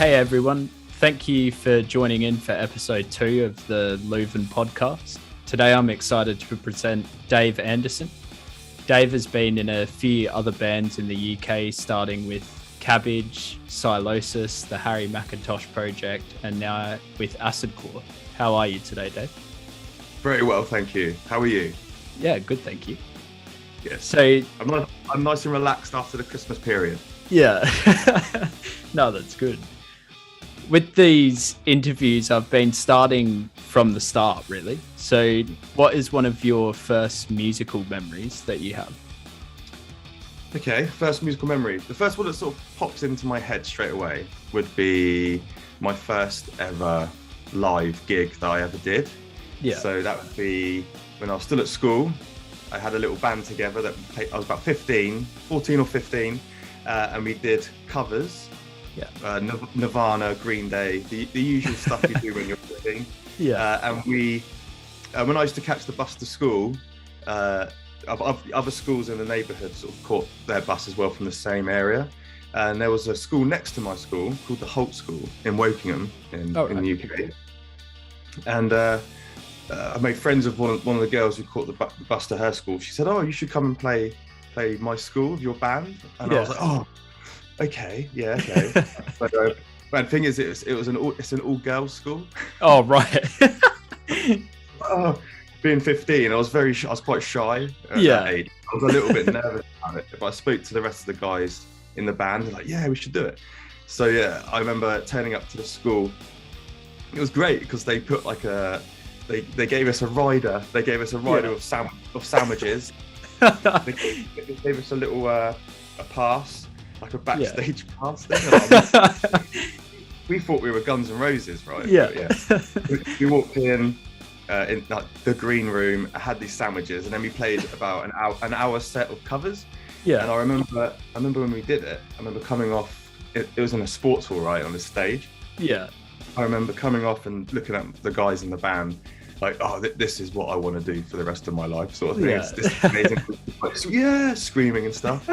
Hey everyone, thank you for joining in for episode 2 of the Louven Podcast. Today I'm excited to present Dave Anderson. Dave has been in a few other bands in the UK, starting with Cabbage, Sylosis, the Harry Macintosh Project, and now with Acid Core. How are you today, Dave? Very well, thank you. How are you? Yeah, good, thank you. Yes. So I'm nice and relaxed after the Christmas period. Yeah, no, that's good. With these interviews, I've been starting from the start, really. So what is one of your first musical memories that you have? Okay, first musical memory. The first one that sort of pops into my head straight away would be my first ever live gig that I ever did. Yeah. So that would be when I was still at school. I had a little band together that I was about 14 or 15, and we did covers. Yeah. Nirvana, Green Day, the usual stuff you do when you're 15. Yeah. And we, when I used to catch the bus to school, other schools in the neighbourhood sort of caught their bus as well from the same area. And there was a school next to my school called the Holt School in Wokingham in the UK. And I made friends with one of the girls who caught the bus to her school. She said, "Oh, you should come and play my school with your band." And I was like, "Oh, okay, yeah, okay." But the thing is, it's an all girls school. Oh, right. Being 15, I was quite shy at that age. I was a little bit nervous about it, but I spoke to the rest of the guys in the band and like, yeah, we should do it. So yeah, I remember turning up to the school. It was great because they put like they gave us a rider. They gave us a rider of sandwiches. They gave us a little a pass, like a backstage pass thing. We thought we were Guns N' Roses, right? Yeah. But, we walked in like the green room, had these sandwiches, and then we played about an hour set of covers. Yeah. And I remember when we did it. I remember coming off. It was in a sports hall, right, on the stage. Yeah. I remember coming off and looking at the guys in the band, like, oh, this is what I want to do for the rest of my life, sort of thing. Yeah. It's amazing. Like, screaming and stuff.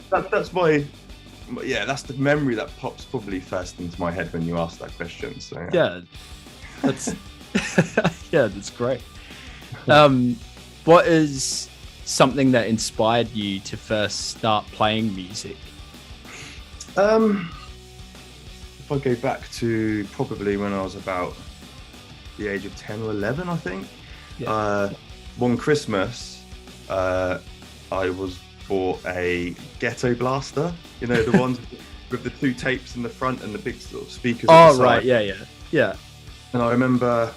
That's the memory that pops probably first into my head when you ask that question. So Yeah, that's that's great. What is something that inspired you to first start playing music? If I go back to probably when I was about the age of 10 or 11, I think. Yeah. One Christmas, I was bought a ghetto blaster. You know, the ones with the 2 tapes in the front and the big sort of speakers. Oh, right, yeah. And I remember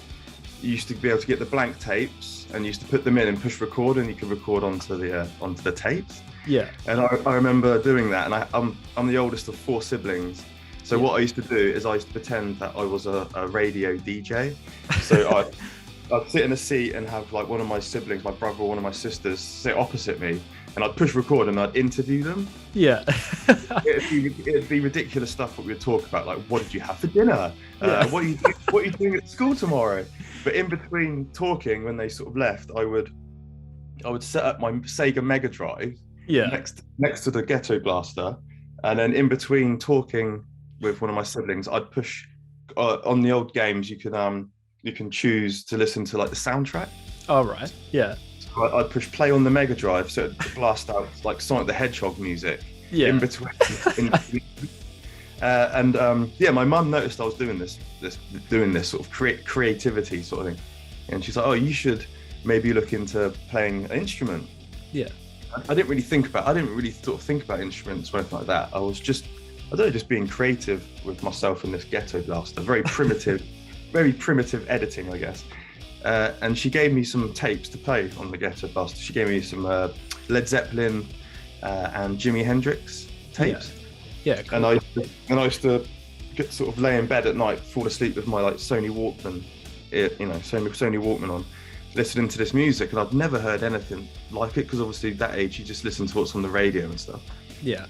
you used to be able to get the blank tapes and you used to put them in and push record, and you could record onto the tapes. Yeah. And I remember doing that, and I'm the oldest of 4 siblings. So what I used to do is I used to pretend that I was a radio DJ. So I'd sit in a seat and have like one of my siblings, my brother or one of my sisters, sit opposite me, and I'd push record and I'd interview them. Yeah. it'd be ridiculous stuff what we would talk about, like, what did you have for dinner? What are you doing at school tomorrow? But in between talking, when they sort of left, I would set up my Sega Mega Drive next to the Ghetto Blaster, and then in between talking with one of my siblings, I'd push on the old games. You can choose to listen to like the soundtrack. Oh, right. Yeah. So I'd push play on the Mega Drive, so it'd blast out like Sonic the Hedgehog music. Yeah. In between. My mum noticed I was doing this sort of creativity sort of thing, and she's like, "Oh, you should maybe look into playing an instrument." Yeah. I didn't really think about instruments or anything like that. I was just being creative with myself in this ghetto blaster. Very primitive editing, I guess. And she gave me some tapes to play on the ghetto blaster. She gave me some Led Zeppelin and Jimi Hendrix tapes. Yeah. Cool. And I used to get sort of lay in bed at night, fall asleep with my like Sony Walkman, Sony Walkman on, listening to this music, and I'd never heard anything like it, because obviously that age you just listen to what's on the radio and stuff. Yeah.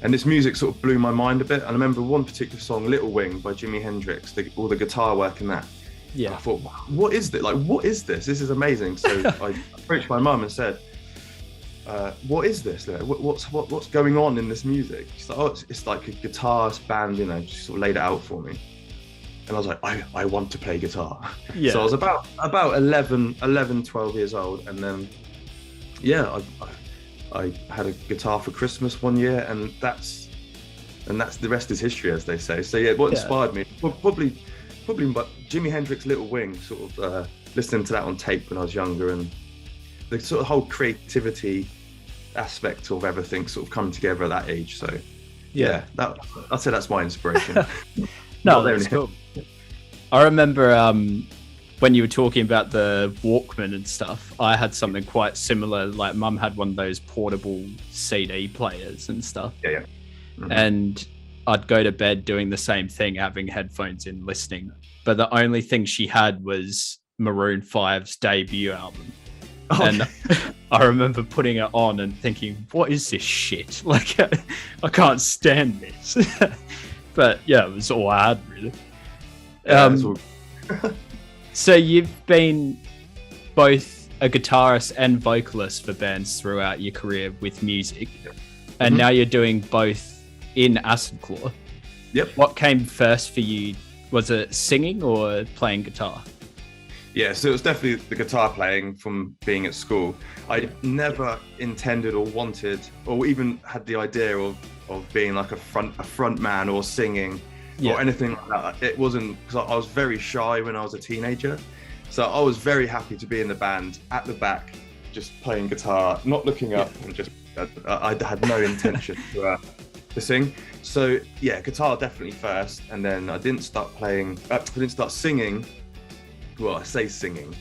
And this music sort of blew my mind a bit. And I remember one particular song, Little Wing by Jimi Hendrix, all the guitar work in that. Yeah. And I thought, what is this? Like, what is this? This is amazing. So I approached my mum and said, what is this? What's going on in this music? She's like, oh, it's like a guitarist band, you know. She sort of laid it out for me. And I was like, I want to play guitar. Yeah. So I was about 11, 12 years old. And then, yeah, I had a guitar for Christmas one year, and that's the rest is history, as they say. So yeah, what inspired me? Probably Jimi Hendrix Little Wing, sort of listening to that on tape when I was younger, and the sort of whole creativity aspect of everything sort of come together at that age. So yeah, I'd say that's my inspiration. No, that's cool. I remember when you were talking about the Walkman and stuff, I had something quite similar. Like Mum had one of those portable CD players and stuff. Yeah. Mm-hmm. And I'd go to bed doing the same thing, having headphones in, listening. But the only thing she had was Maroon 5's debut album. Okay. And I remember putting it on and thinking, what is this shit? Like, I can't stand this. But yeah, it was all I had, really. So you've been both a guitarist and vocalist for bands throughout your career with music, and now you're doing both in Acid Claw. Yep. What came first for you? Was it singing or playing guitar? Yeah, so it was definitely the guitar playing from being at school. I never intended or wanted or even had the idea of being like a front man or singing or anything like that. It wasn't, because I was very shy when I was a teenager. So I was very happy to be in the band at the back, just playing guitar, not looking up, and just I had no intention to sing. So yeah, guitar definitely first, and then I didn't start singing. Well, I say singing,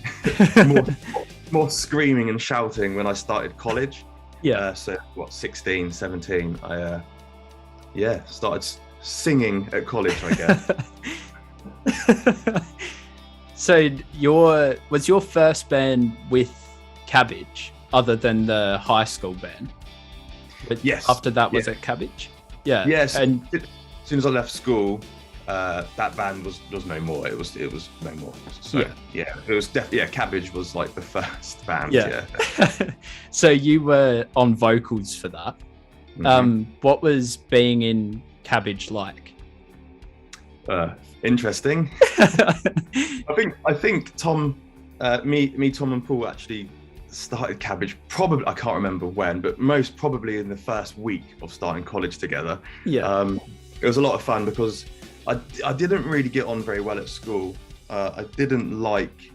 more screaming and shouting when I started college. Yeah. So 16, 17, I started singing at college, I guess. So was your first band with Cabbage, other than the high school band? Yes. After that, was it Cabbage? Yeah. Yes. And as soon as I left school, that band was no more. It was no more. So it was definitely Cabbage was like the first band. Yeah. So you were on vocals for that. Mm-hmm. What was being in Cabbage like? Interesting. I think Tom, Tom and Paul actually started Cabbage probably, I can't remember when, but most probably in the first week of starting college together. Yeah. It was a lot of fun because I didn't really get on very well at school. I didn't like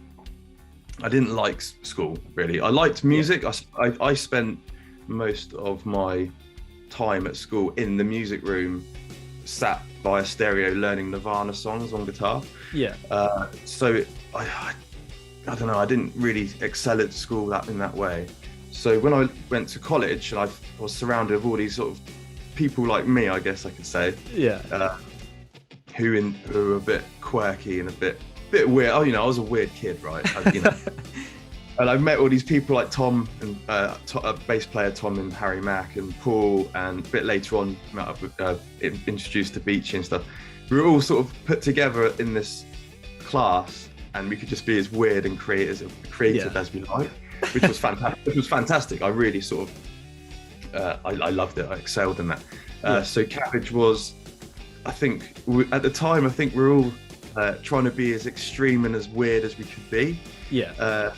school really. I liked music. I spent most of my time at school in the music room, sat by a stereo learning Nirvana songs on guitar. Yeah. So I don't know. I didn't really excel at school in that way. So when I went to college and I was surrounded with all these sort of people like me, I guess I could say. Yeah. Who were a bit quirky and a bit weird. Oh, I was a weird kid, right? And I met all these people like Tom and bass player Tom and Harry Mac and Paul, and a bit later on introduced to Beachy and stuff. We were all sort of put together in this class, and we could just be as weird and creative as we like, which was fantastic. It was fantastic. I really sort of I loved it. I excelled in that. So Cabbage was, I think at the time, I think we're all trying to be as extreme and as weird as we could be. Yeah.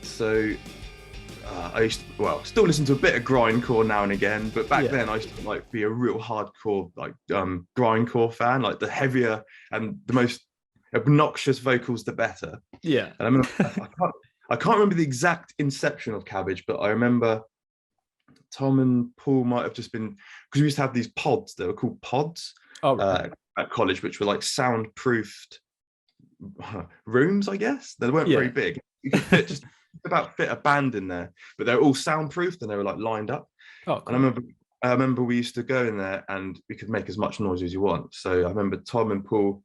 So I used to, still listen to a bit of grindcore now and again, but back then I used to be a real hardcore grindcore fan, like the heavier and the most obnoxious vocals, the better. Yeah. And I mean, I can't remember the exact inception of Cabbage, but I remember Tom and Paul might have just been, because we used to have these pods. They were called pods at college, which were like soundproofed rooms, I guess. They weren't very big. You could fit fit a band in there, but they're all soundproofed and they were like lined up. Oh, cool. And I remember we used to go in there and we could make as much noise as you want. So I remember Tom and Paul,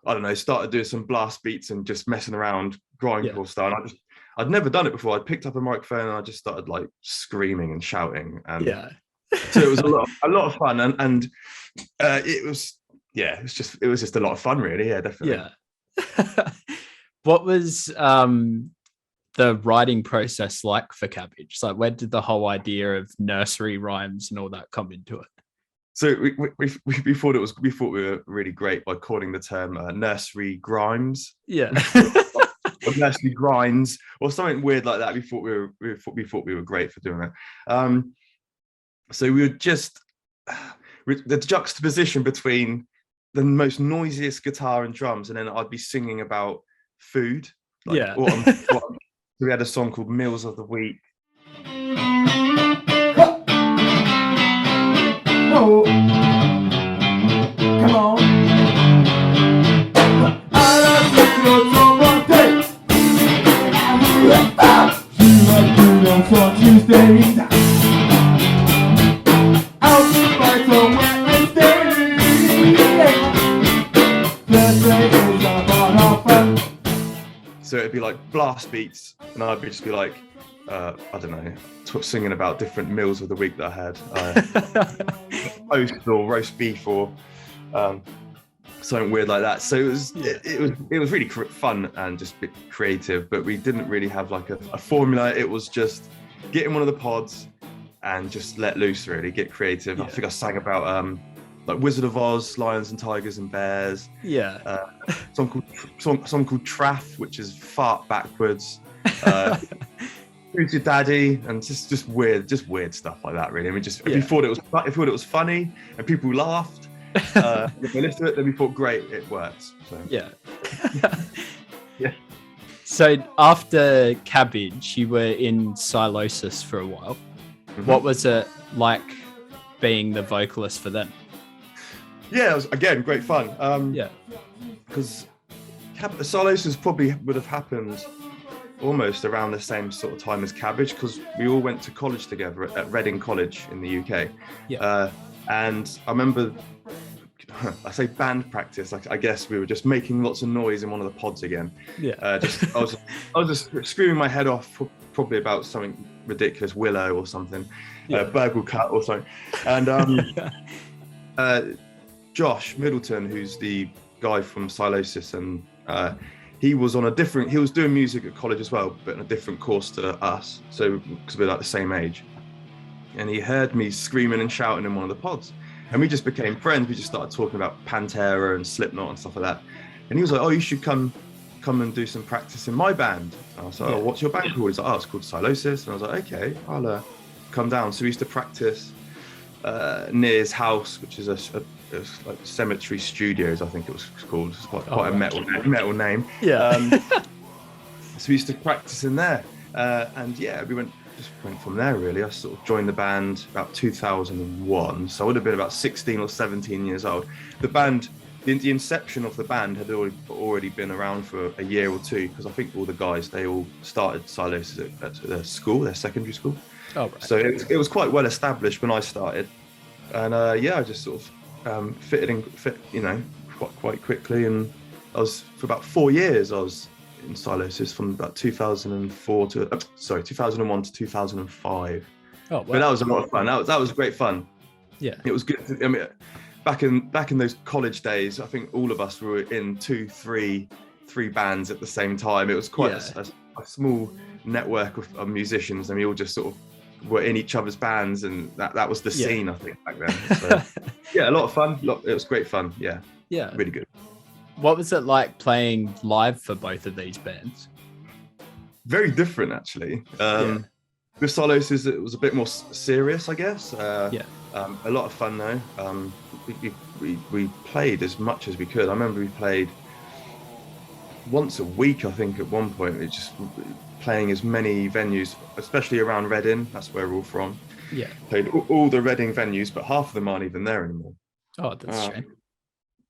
I don't know, started doing some blast beats and just messing around grindcore style. And I'd never done it before. I picked up a microphone and I just started like screaming and shouting. And so it was a lot of fun, and it was just a lot of fun, really. Yeah, definitely. Yeah. What was the writing process like for Cabbage? Like, where did the whole idea of nursery rhymes and all that come into it? So we thought we were really great by calling the term nursery grinds. Yeah. Or nursery grinds or something weird like that. We thought we were great for doing that. So we were just the juxtaposition between the most noisiest guitar and drums, and then I'd be singing about food. Like, yeah. So we had a song called Meals of the Week. Oh, come on. I love you so much. You like noodles on Tuesdays. Out to fight on Wednesday. Thursday is a fun off fun. So it'd be like blast beats, and I'd just be like, I don't know, singing about different meals of the week that I had, toast or roast beef or something weird like that. So it was really fun and just a bit creative, but we didn't really have like a formula. It was just get in one of the pods and just let loose, really get creative. I think I sang about like Wizard of Oz, lions and tigers and bears. Yeah. Song called Traff, which is fart backwards. Who's your daddy? And just weird stuff like that, really. I mean, just if we thought it was funny and people laughed, if we listened to it, then we thought, great, it works. So. Yeah. Yeah. So after Cabbage, you were in Sylosis for a while. Mm-hmm. What was it like being the vocalist for them? Yeah, it was, again, great fun. Yeah. Because Sylosis probably would have happened almost around the same sort of time as Cabbage, because we all went to college together at Reading College in the UK. Yeah. And I remember, I say band practice, like I guess we were just making lots of noise in one of the pods again. Yeah. I was just screaming my head off probably about something ridiculous, Willow or something, Burgle Cut or something. And Josh Middleton, who's the guy from Sylosis, and he was doing music at college as well, but in a different course to us, so because we're like the same age. And he heard me screaming and shouting in one of the pods, and we just became friends. We just started talking about Pantera and Slipknot and stuff like that. And he was like, "Oh, you should come and do some practice in my band." And I was like, "Oh, what's your band called?" He's like, "Oh, it's called Sylosis." And I was like, "Okay, I'll come down." So we used to practice near his house, which is it was like Cemetery Studios, I think it was called. It's quite a metal name. Yeah. So we used to practice in there, and we went from there, really. I sort of joined the band about 2001, so I would have been about 16 or 17 years old. The band, the inception of the band had already been around for a year or two, because I think all the guys, they all started Sylosis at their school, their secondary school. Oh, right. So it was quite well established when I started, and I just sort of fit, quite quickly. And I was, for about 4 years, I was in Sylosis from about 2001 to 2005. Oh, wow. But that was a lot of fun. That was great fun. Yeah. It was good. I mean, back in those college days, I think all of us were in three bands at the same time. It was quite a small network of musicians, and we all just sort of were in each other's bands, and that was the scene, I think, back then. So, a lot of fun. It was great fun. Yeah, really good. What was it like playing live for both of these bands? Very different, actually. With Sylosis, it was a bit more serious, I guess. A lot of fun though. We played as much as we could. I remember we played once a week, I think, at one point. It just playing as many venues, especially around Reading. That's where we're all from. Yeah. Played all the Reading venues, but half of them aren't even there anymore. Oh, that's a shame.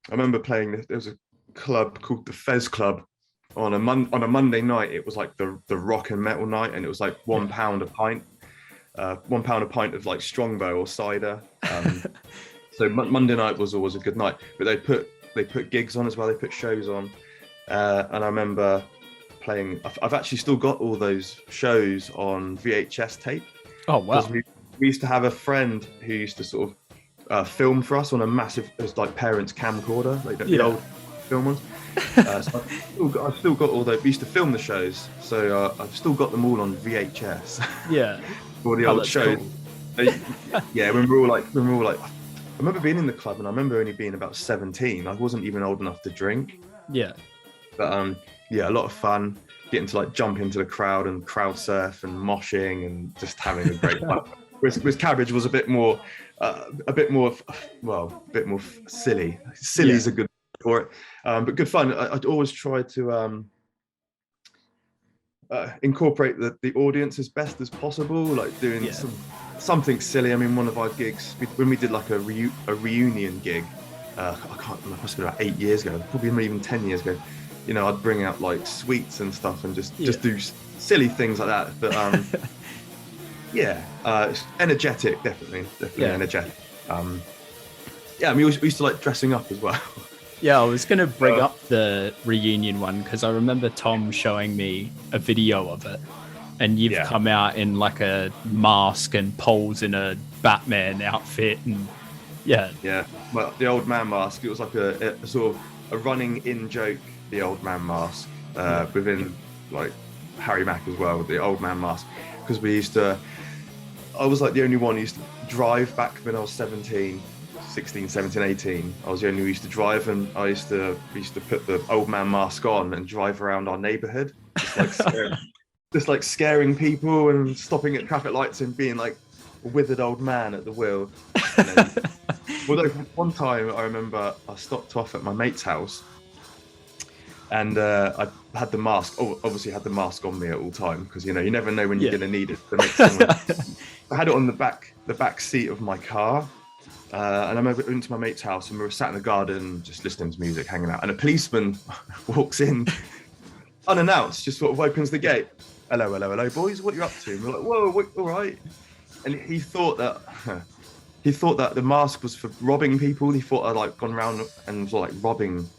I remember playing. There was a club called the Fez Club on a Monday night. It was like the rock and metal night, and it was like £1 a pint. £1 a pint of like Strongbow or cider. So Monday night was always a good night. But they put gigs on as well. They put shows on, and I remember playing. I've actually still got all those shows on VHS tape. Oh wow! We used to have a friend who used to sort of film for us on a massive, it was like parents' camcorder, like the old film ones. So I've still got all those. We used to film the shows, so I've still got them all on VHS. Yeah. All the old shows. Cool. Yeah, when we were all like, I remember being in the club, and I remember only being about 17. I wasn't even old enough to drink. Yeah. But yeah, a lot of fun getting to like jump into the crowd and crowd surf and moshing and just having a great fun. Whereas Cabbage was a bit more silly. Silly is a good word for it, but good fun. I'd always try to incorporate the audience as best as possible, like doing something silly. I mean, one of our gigs, when we did like a reunion gig, I can't remember, it must have been about 8 years ago, probably not even 10 years ago. You know, I'd bring out like sweets and stuff and just do silly things like that. But it's energetic, definitely energetic. Yeah, I mean, we used to like dressing up as well. Yeah, I was going to bring up the reunion one because I remember Tom showing me a video of it, and you've come out in like a mask and pose in a Batman outfit, and well, the old man mask. It was like a sort of a running in joke. The old man mask within like Harry Mac as well. The old man mask, because I was like the only one who used to drive back when I was 16, 17, 18. I was the only one who used to drive, and we used to put the old man mask on and drive around our neighborhood, just like scaring people and stopping at traffic lights and being like a withered old man at the wheel. Although one time I remember I stopped off at my mate's house, and I had the mask. Obviously had the mask on me at all time, because you never know when you're going to need it. I had it on the back seat of my car, and I remember into my mate's house, and we were sat in the garden just listening to music, hanging out, and a policeman walks in unannounced, just sort of opens the gate. Hello, boys, what are you up to? And we're like, whoa, all right. And he thought that the mask was for robbing people. He thought I'd like gone around and was like robbing.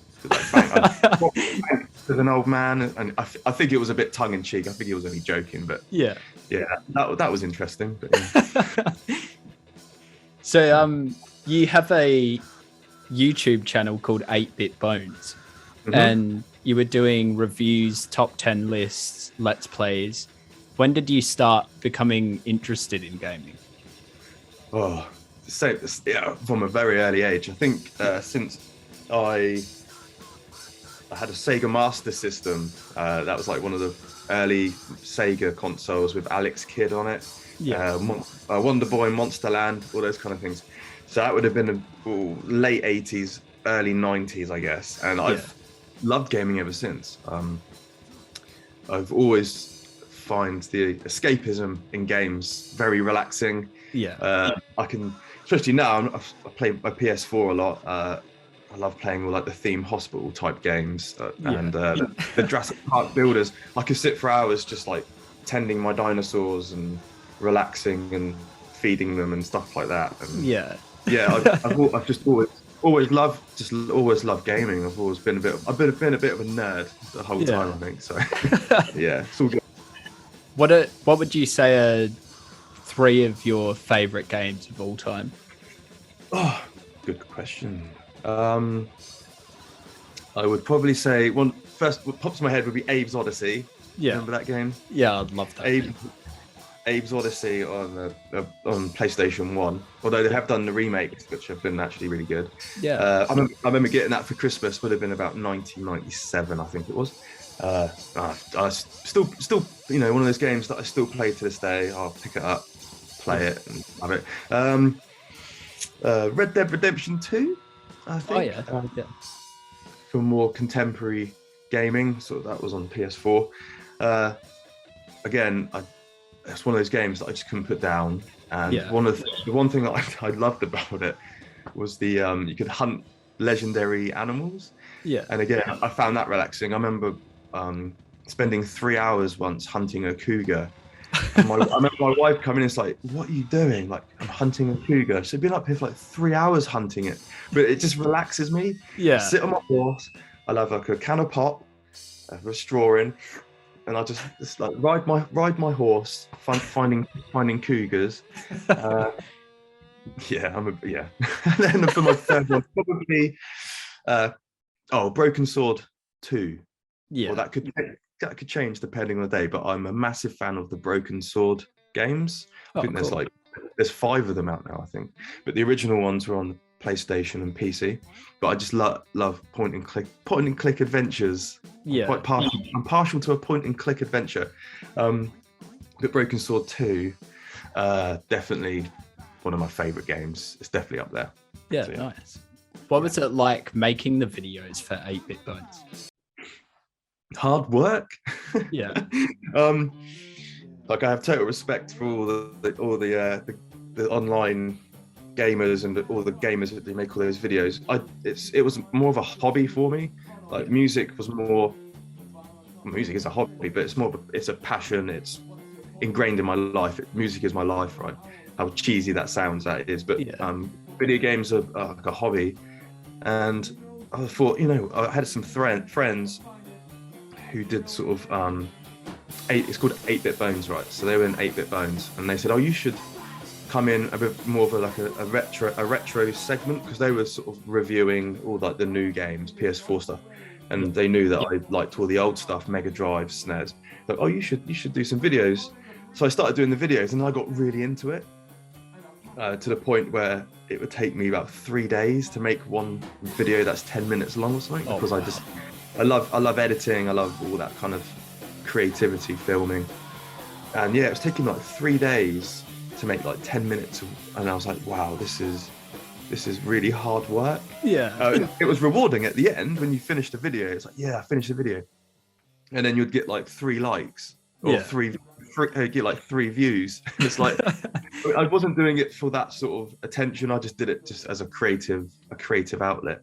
As an old man, and I think it was a bit tongue in cheek. I think he was only joking, but that was interesting. But, So you have a YouTube channel called 8-Bit Bones, and you were doing reviews, top 10 lists, let's plays. When did you start becoming interested in gaming? From a very early age. I think since I had a Sega Master System. That was like one of the early Sega consoles with Alex Kidd on it. Wonder Boy, Monster Land, all those kind of things. So that would have been late 80s, early 90s, I guess. And I've loved gaming ever since. I've always find the escapism in games very relaxing. I can, especially now, I play my PS4 a lot. I love playing all like the theme hospital type games and the Jurassic Park builders. I could sit for hours just like tending my dinosaurs and relaxing and feeding them and stuff like that. And I've just always loved gaming. I've always been a bit of a nerd the whole time, I think. So it's all good. What would you say are 3 of your favorite games of all time? Oh, good question. I would probably say first what pops in my head would be Abe's Odyssey. Remember that game? Yeah, I'd love that. Abe's Odyssey on PlayStation 1. Although they have done the remakes, which have been actually really good. I remember getting that for Christmas. Would have been about 1997, I think it was. I still, one of those games that I still play to this day. I'll pick it up, play it, and love it. Red Dead Redemption 2. I think. For more contemporary gaming, so that was on PS4. Again, it's one of those games that I just couldn't put down. And the one thing that I loved about it was you could hunt legendary animals. And again, I found that relaxing. I remember spending 3 hours once hunting a cougar. And I remember my wife coming in, it's like, what are you doing? Like, I'm hunting a cougar. So I've been up here for like 3 hours hunting it, but it just relaxes me. Sit on my horse. I'll have like a can of pop, a straw in, and I just like ride my horse, finding cougars. And then for my third one, probably Broken Sword 2. Yeah. Well, that could change depending on the day, but I'm a massive fan of the Broken Sword games. I think cool. there's 5 of them out now, I think. But the original ones were on PlayStation and PC. But I just love point and click adventures. Yeah. I'm partial to a point and click adventure. But Broken Sword 2, definitely one of my favorite games. It's definitely up there. Yeah, So, nice. What was it like making the videos for 8-Bit Bones? Hard work. Yeah. Like I have total respect for all the online gamers and all the gamers that they make all those videos. It was more of a hobby for me. Like music is a hobby, but it's a passion. It's ingrained in my life. Music is my life, right? How cheesy that sounds, that is. But video games are like a hobby, and I thought, I had some friends who did sort of it's called 8-Bit Bones, right? So they were in 8-Bit Bones, and they said, "Oh, you should come in a bit more of a retro segment," because they were sort of reviewing all like the new games, PS4 stuff, and they knew that I liked all the old stuff, Mega Drive, SNES. Like, "Oh, you should do some videos." So I started doing the videos, and I got really into it to the point where it would take me about 3 days to make one video that's 10 minutes long or something, because I love editing, I love all that kind of creativity, filming, and it was taking like 3 days to make like 10 minutes, and I was like, wow, this is really hard work. It was rewarding at the end when you finished the video. It's like, I finished the video, and then you'd get like 3 likes or get like 3 views. It's like I wasn't doing it for that sort of attention. I just did it just as a creative outlet.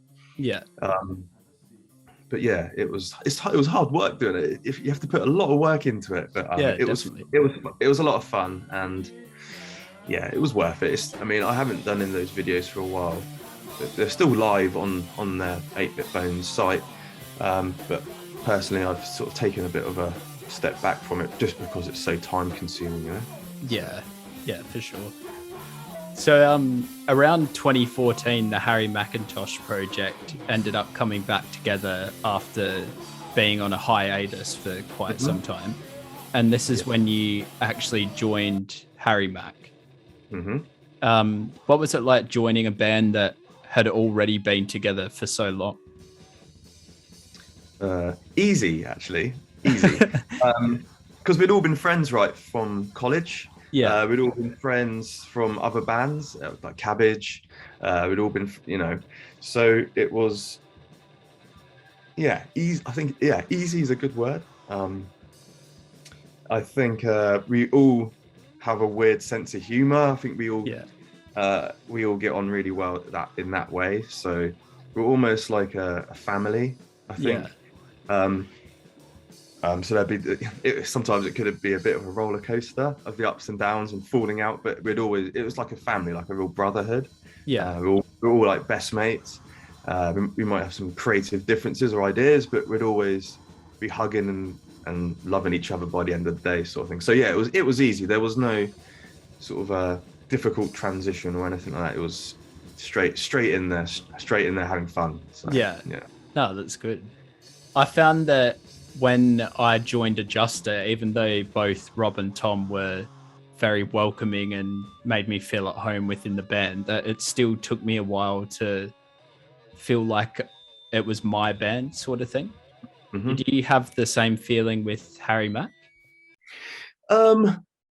But it was hard work doing it. If you have to put a lot of work into it, but it was a lot of fun, and it was worth it. I haven't done in those videos for a while. They're still live on their 8-Bit Bones site, but personally, I've sort of taken a bit of a step back from it just because it's so time consuming. Yeah, for sure. So around 2014, the Harry Macintosh Project ended up coming back together after being on a hiatus for quite some time. And this is when you actually joined Harry Mac. What was it like joining a band that had already been together for so long? Easy, actually. Easy. Because we'd all been friends right from college. We'd all been friends from other bands like Cabbage. We'd all been, so it was, easy. I think, easy is a good word. I think we all have a weird sense of humor. I think we all get on really well in that way. So we're almost like a family, I think. So sometimes it could be a bit of a roller coaster of the ups and downs and falling out, but it was like a family, like a real brotherhood. We're all like best mates. We might have some creative differences or ideas, but we'd always be hugging and loving each other by the end of the day, sort of thing. So it was easy. There was no sort of a difficult transition or anything like that. It was straight in there having fun. So, No, that's good. I found that when I joined Adjuster, even though both Rob and Tom were very welcoming and made me feel at home within the band, that it still took me a while to feel like it was my band, sort of thing. Do you have the same feeling with Harry Mac?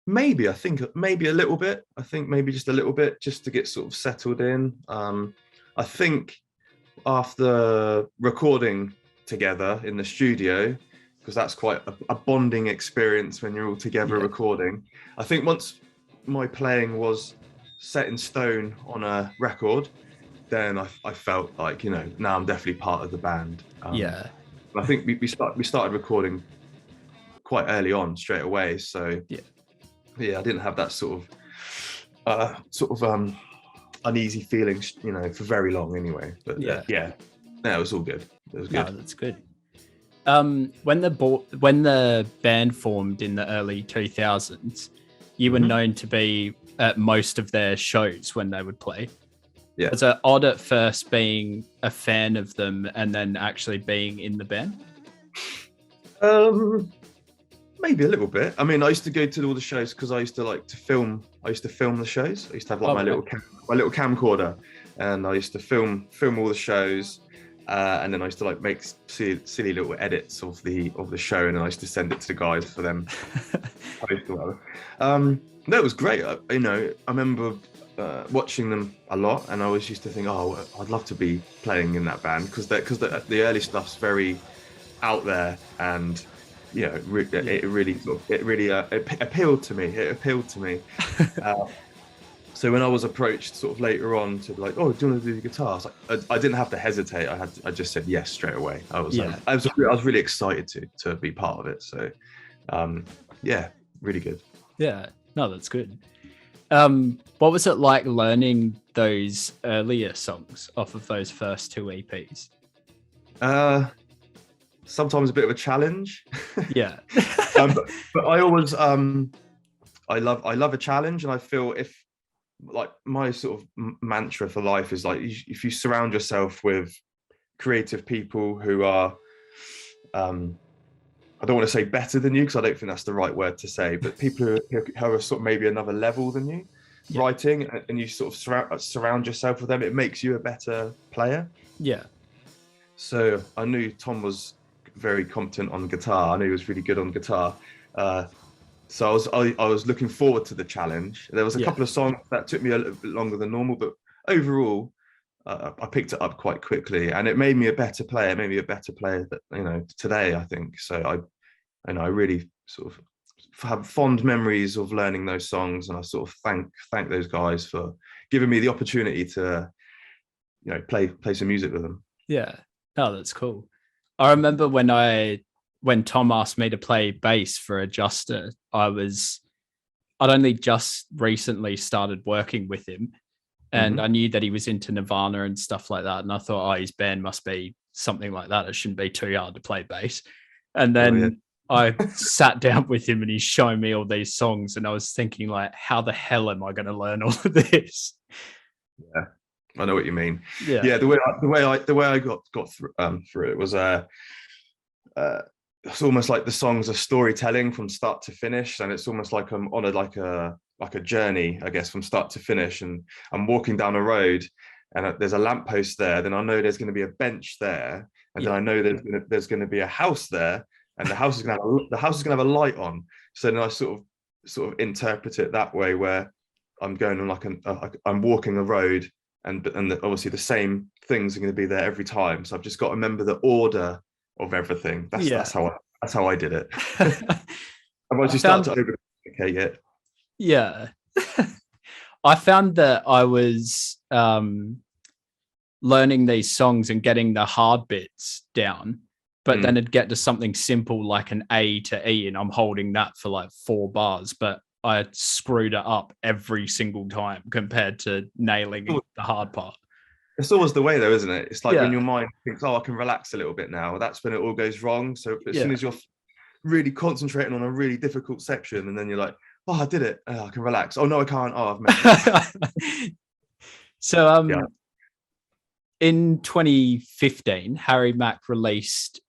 Maybe. I think maybe a little bit. I think maybe just a little bit, just to get sort of settled in. I think after recording together in the studio, because that's quite a bonding experience when you're all together recording. I think once my playing was set in stone on a record, then I felt like, now I'm definitely part of the band. I think we started recording quite early on, straight away. So I didn't have that sort of uneasy feelings, for very long anyway. But it was all good. It was good. No, that's good. When the band formed in the early 2000s, you were known to be at most of their shows when they would play. Was it odd at first being a fan of them and then actually being in the band? Maybe a little bit. I mean, I used to go to all the shows because I used to like to film. I used to film the shows. I used to have like my little camcorder, and I used to film all the shows. And then I used to like make silly little edits of the show, and then I used to send it to the guys for them. No, it was great. I remember watching them a lot, and I always used to think, oh, I'd love to be playing in that band because the early stuff's very out there, and it really appealed to me. It appealed to me. So when I was approached sort of later on to be like, oh, do you want to do the guitar? I was like, I didn't have to hesitate. I just said yes straight away. I was really excited to be part of it. So really good. Yeah, no, that's good. What was it like learning those earlier songs off of those first two EPs? Sometimes a bit of a challenge. Yeah. but I always I love a challenge, and I feel if like my sort of mantra for life is like, if you surround yourself with creative people who are I don't want to say better than you, because I don't think that's the right word to say, but people who are sort of maybe another level than you writing, and you sort of surround yourself with them, it makes you a better player. Yeah. So I knew Tom was very competent on guitar. I knew he was really good on guitar. So I was looking forward to the challenge. There was a couple of songs that took me a little bit longer than normal, but overall, I picked it up quite quickly, and it made me a better player. It made me a better player that today, I think. So I really sort of have fond memories of learning those songs, and I sort of thank those guys for giving me the opportunity to play some music with them. Yeah. Oh, that's cool. I remember when Tom asked me to play bass for Adjuster, I'd only just recently started working with him, and I knew that he was into Nirvana and stuff like that. And I thought, oh, his band must be something like that. It shouldn't be too hard to play bass. And then I sat down with him, and he's showing me all these songs, and I was thinking, like, how the hell am I going to learn all of this? Yeah, I know what you mean. Yeah, the way I got through it was it's almost like the songs are storytelling from start to finish, and it's almost like I'm on a journey, I guess, from start to finish. And I'm walking down a road, and there's a lamppost there. Then I know there's going to be a bench there, and then I know there's going to be a house there, and the house is going to have a light on. So then I sort of interpret it that way, where I'm going on I'm walking a road, and obviously the same things are going to be there every time. So I've just got to remember the order of everything. That's how I did it. And once you start to overcomplicate it. Yeah. I found that I was learning these songs and getting the hard bits down, but then it'd get to something simple like an A to E, and I'm holding that for like 4 bars, but I screwed it up every single time compared to nailing the hard part. It's always the way, though, isn't it? It's like when your mind thinks, oh, I can relax a little bit now. That's when it all goes wrong. So as soon as you're really concentrating on a really difficult section, and then you're like, oh, I did it. Oh, I can relax. Oh, no, I can't. Oh, I've messed it. So in 2015, Harry Mac released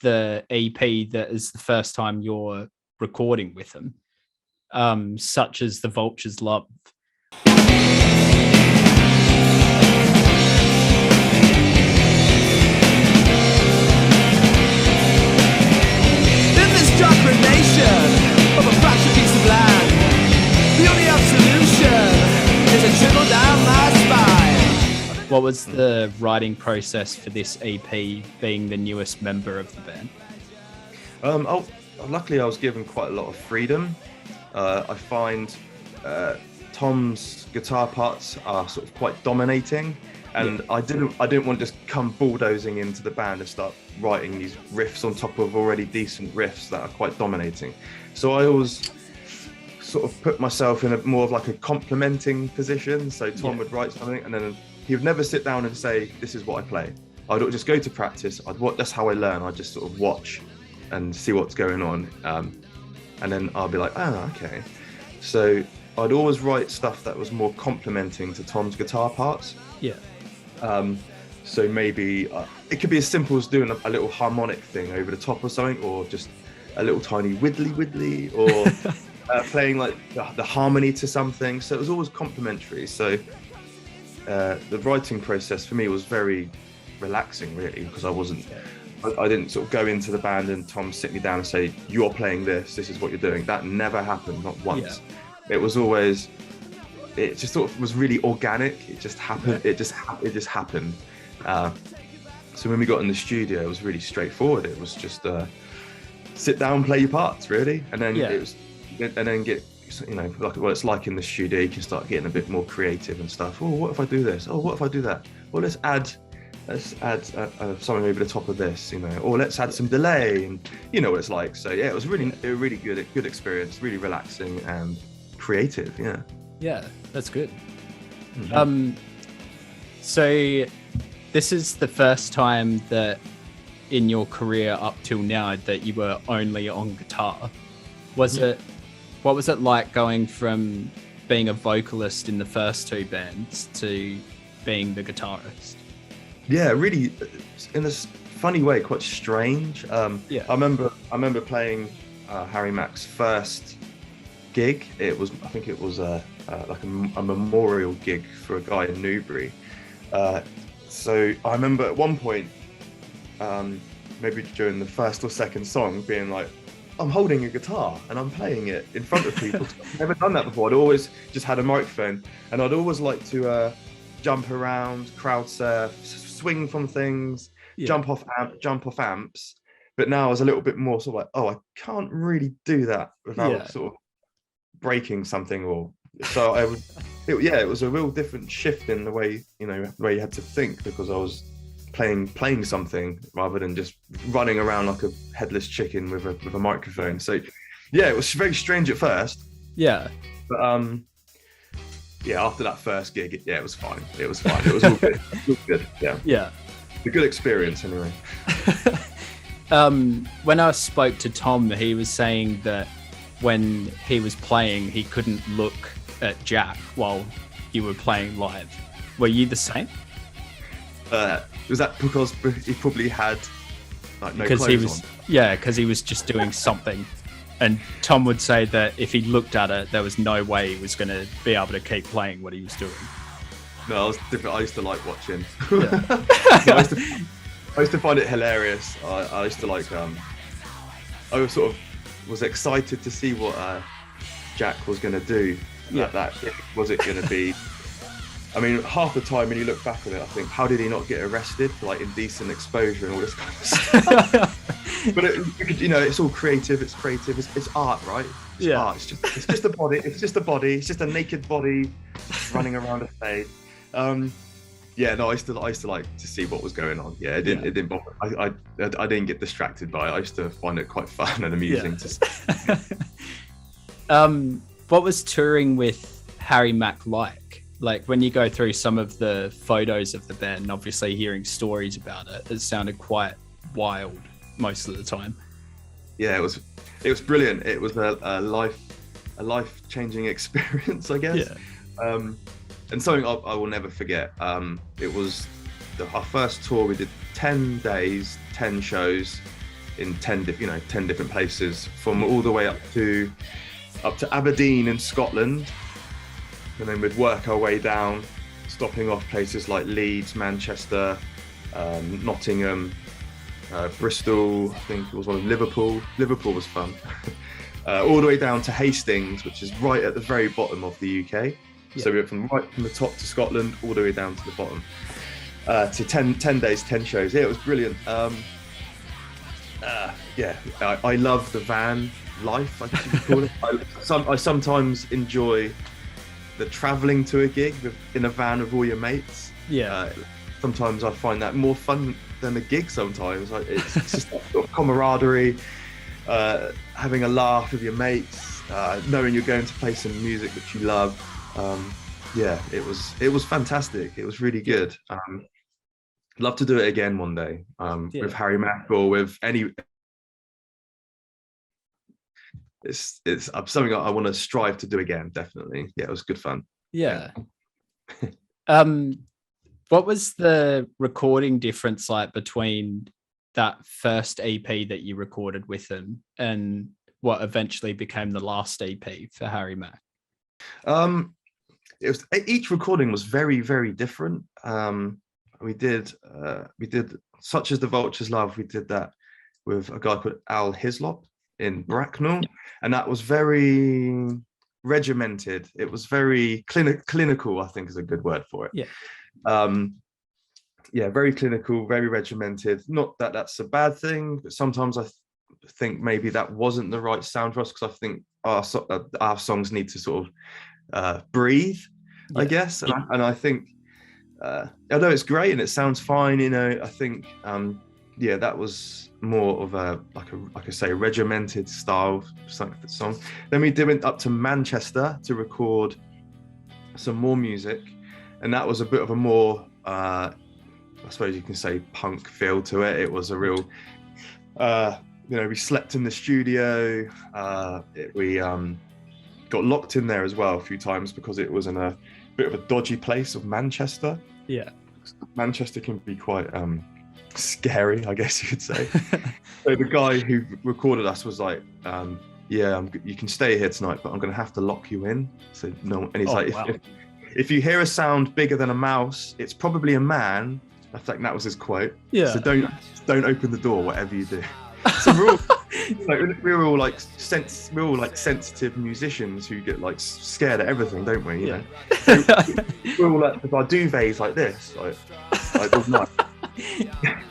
the EP that is the first time you're recording with him, such as The Vulture's Love. Of a fractured piece of land, the only absolution is a trickle down my spine. What was the writing process for this EP, being the newest member of the band? Luckily I was given quite a lot of freedom. I find Tom's guitar parts are sort of quite dominating, and I didn't want to just come bulldozing into the band and start writing these riffs on top of already decent riffs that are quite dominating. So I always sort of put myself in more of like a complementing position. So Tom would write something, and then he would never sit down and say, this is what I play. I'd just go to practice. That's how I learn. I just sort of watch and see what's going on. And then I'll be like, oh, okay. So I'd always write stuff that was more complementing to Tom's guitar parts. Yeah. So maybe it could be as simple as doing a little harmonic thing over the top or something, or just a little tiny widdly, or playing like the harmony to something. So it was always complementary. So the writing process for me was very relaxing, really, because I didn't sort of go into the band and Tom sit me down and say, "You're playing this. This is what you're doing." That never happened, not once. It was always. It just sort of was really organic. It just happened. It just happened. So when we got in the studio, it was really straightforward. It was just sit down, play your parts, really, and then get, you know, like what it's like in the studio. You can start getting a bit more creative and stuff. Oh, what if I do this? Oh, what if I do that? Well, let's add something over the top of this, you know, or let's add some delay, and you know what it's like. So yeah, it was really good experience, really relaxing and creative. Yeah, that's good. Mm-hmm. So this is the first time that in your career up till now that you were only on guitar. What was it like going from being a vocalist in the first two bands to being the guitarist? Yeah, really, in this funny way, quite strange. I remember playing Harry Mac's first gig. I think it was like a memorial gig for a guy in Newbury. So I remember at one point, maybe during the first or second song, being like, I'm holding a guitar and I'm playing it in front of people. I've never done that before. I'd always just had a microphone, and I'd always like to jump around, crowd surf, swing from things, jump off amps. But now I was a little bit more sort of like, oh, I can't really do that without sort of breaking something, or so it was a real different shift in the way, you know, where you had to think, because I was playing something rather than just running around like a headless chicken with a microphone. So yeah, it was very strange at first. Yeah. But after that first gig, it was fine. It was fine. It was all good. It was good. Yeah. Yeah. A good experience anyway. When I spoke to Tom, he was saying that when he was playing, he couldn't look at Jack while you were playing live. Were you the same? Was that because he probably had like no clothes on? Yeah, because he was just doing something. And Tom would say that if he looked at it, there was no way he was going to be able to keep playing what he was doing. No, I was different. I used to like watching. I used to find it hilarious. I used to like. I was sort of was excited to see what Jack was going to do. That was it going to be? I mean, half the time when you look back on it, I think, how did he not get arrested for like indecent exposure and all this kind of stuff? But it's all creative. It's creative. It's art, right? It's art. It's just a body. It's just a body. It's just a naked body running around a stage. I used to like to see what was going on. Yeah, it didn't bother. I didn't get distracted by it. I used to find it quite fun and amusing to see. What was touring with Harry Mac like? Like when you go through some of the photos of the band, and obviously hearing stories about it, it sounded quite wild most of the time. Yeah, it was brilliant. It was a life-changing experience, I guess. Yeah. And something I will never forget. It was our first tour. We did 10 days, 10 shows in 10 different places, from all the way up to Aberdeen in Scotland. And then we'd work our way down, stopping off places like Leeds, Manchester, Nottingham, Bristol, I think it was one of Liverpool. Liverpool was fun. All the way down to Hastings, which is right at the very bottom of the UK. Yeah. So we went from the top to Scotland, all the way down to the bottom. To 10 days, 10 shows. Yeah, it was brilliant. I love the van life, I guess you could call it. I sometimes enjoy the travelling to a gig in a van with all your mates. Yeah. Sometimes I find that more fun than a gig sometimes. It's just that sort of camaraderie, having a laugh with your mates, knowing you're going to play some music that you love. It was fantastic. It was really good. Love to do it again one day, with Harry Mac or with any. It's something I want to strive to do again, definitely. Yeah, it was good fun. Yeah. What was the recording difference like between that first EP that you recorded with him and what eventually became the last EP for Harry Mac? It was, each recording was very, very different. We did Such As the Vulture's Love. We did that with a guy called Al Hislop in Bracknell, and that was very regimented. It was very clinical, I think is a good word for it. Very clinical, very regimented. Not that that's a bad thing, but sometimes I think maybe that wasn't the right sound for us, because I think our songs need to sort of breathe, I guess. And I think although it's great and it sounds fine, you know, I think that was more of a like I say, a regimented style song. Then we went up to Manchester to record some more music, and that was a bit of a more I suppose you can say punk feel to it. It was a real we slept in the studio. We got locked in there as well a few times because it was in a bit of a dodgy place of Manchester. Yeah, Manchester can be quite scary, I guess you could say. So the guy who recorded us was like, you can stay here tonight, but I'm going to have to lock you in. So no, and he's wow. If you hear a sound bigger than a mouse, it's probably a man. I think that was his quote. Yeah. So don't open the door, whatever you do. So we're all like sensitive musicians who get like scared at everything, don't we? You know? So we're all like with our duvets like this, like all night.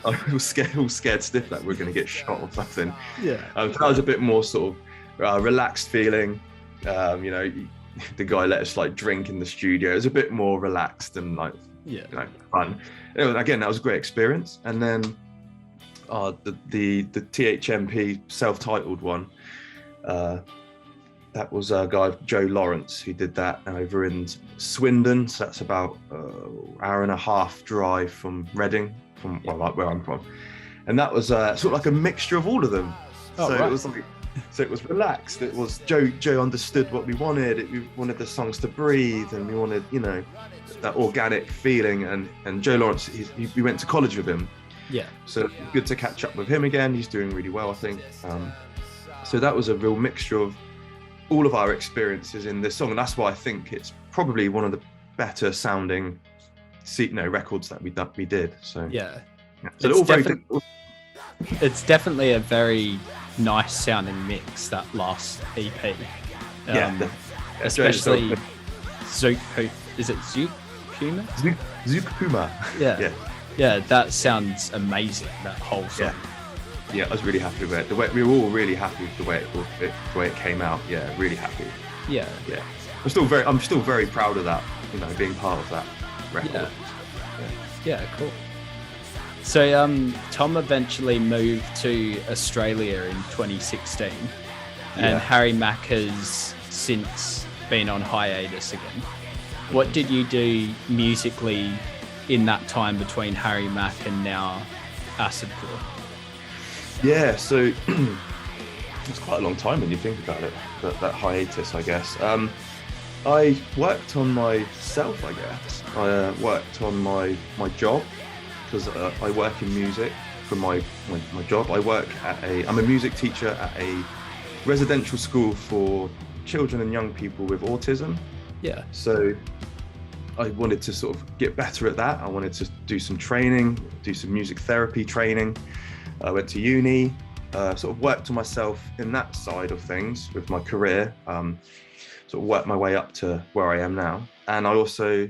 I was scared stiff that we're going to get shot or something. Yeah. So that was a bit more sort of relaxed feeling. The guy let us like drink in the studio. It was a bit more relaxed and like fun. Again, that was a great experience. And then the THMP self-titled one, that was a guy, Joe Lawrence, who did that over in Swindon. So that's about an hour and a half drive from Reading, like where I'm from. And that was sort of like a mixture of all of them. So it was relaxed. It was Joe understood what we wanted. We wanted the songs to breathe, and we wanted, that organic feeling. And Joe Lawrence, we went to college with him. Yeah. So good to catch up with him again. He's doing really well, I think. So that was a real mixture of all of our experiences in this song, and that's why I think it's probably one of the better sounding, records that we did. So so it's, it's definitely a very nice sounding mix, that last EP. Especially Zouk. Is it Zouk Puma? Zouk Puma. Yeah, that sounds amazing, that whole song. Yeah, I was really happy with it. We were all really happy with the way it came out. Yeah, really happy. Yeah. I'm still very proud of that, being part of that record. Yeah, cool. So Tom eventually moved to Australia in 2016, and Harry Mac has since been on hiatus again. What did you do musically in that time between Harry Mac and now Acid Core? Yeah, so it's quite a long time when you think about it, that hiatus, I guess. I worked on myself, I guess. I worked on my job, because I work in music for my job. I'm a music teacher at a residential school for children and young people with autism. Yeah. So I wanted to sort of get better at that. I wanted to do some training, do some music therapy training. I went to uni, sort of worked on myself in that side of things with my career, sort of worked my way up to where I am now. And I also